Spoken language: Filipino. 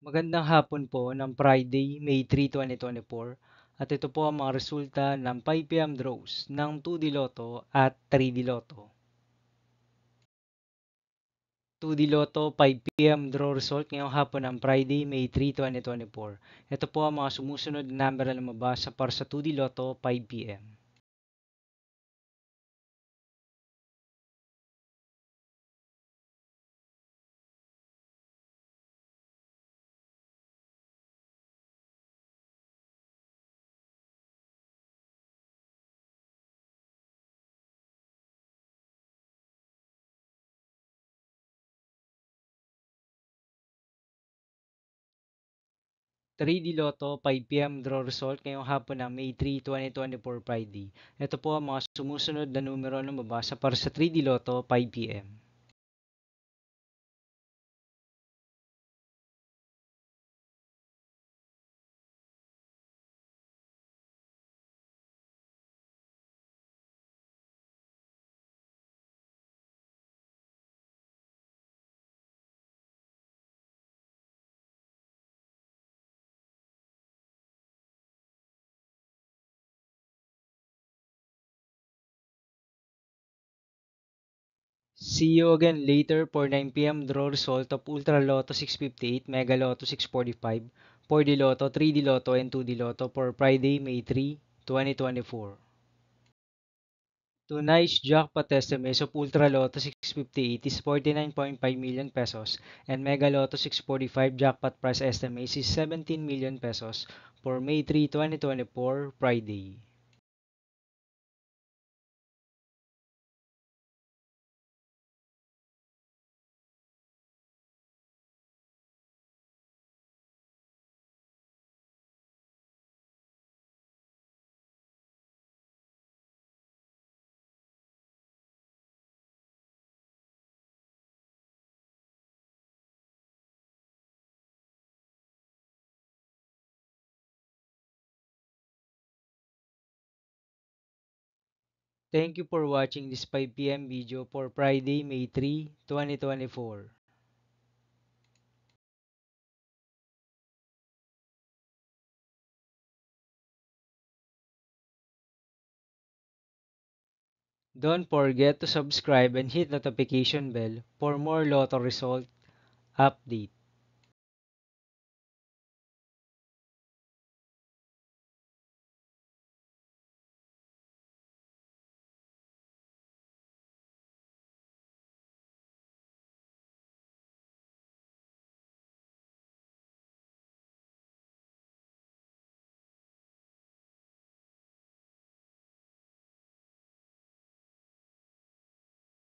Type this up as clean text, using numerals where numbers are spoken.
Magandang hapon po ng Friday, May 3, 2024 at ito po ang mga resulta ng 5 PM draws ng 2D Lotto at 3D Lotto. 2D Lotto 5 PM draw result ngayong hapon ng Friday, May 3, 2024. Ito po ang mga sumusunod na number na lumabas para sa 2D Lotto 5 PM. 3D Lotto 5 PM draw result ngayong hapon ng May 3, 2024 Friday. Ito po ang mga sumusunod na numero na mabasa para sa 3D Lotto 5 PM. 'See you again later for 9 PM draw result of Ultra Lotto 658, Mega Lotto 645, 4D Lotto, 3D Lotto, and 2D Lotto for Friday, May 3, 2024. Tonight's jackpot estimate of Ultra Lotto 658 is 49.5 million pesos and Mega Lotto 645 jackpot prize estimate is 17 million pesos for May 3, 2024, Friday. Thank you for watching this 5 PM video for Friday, May 3, 2024. Don't forget to subscribe and hit notification bell for more Lotto result update.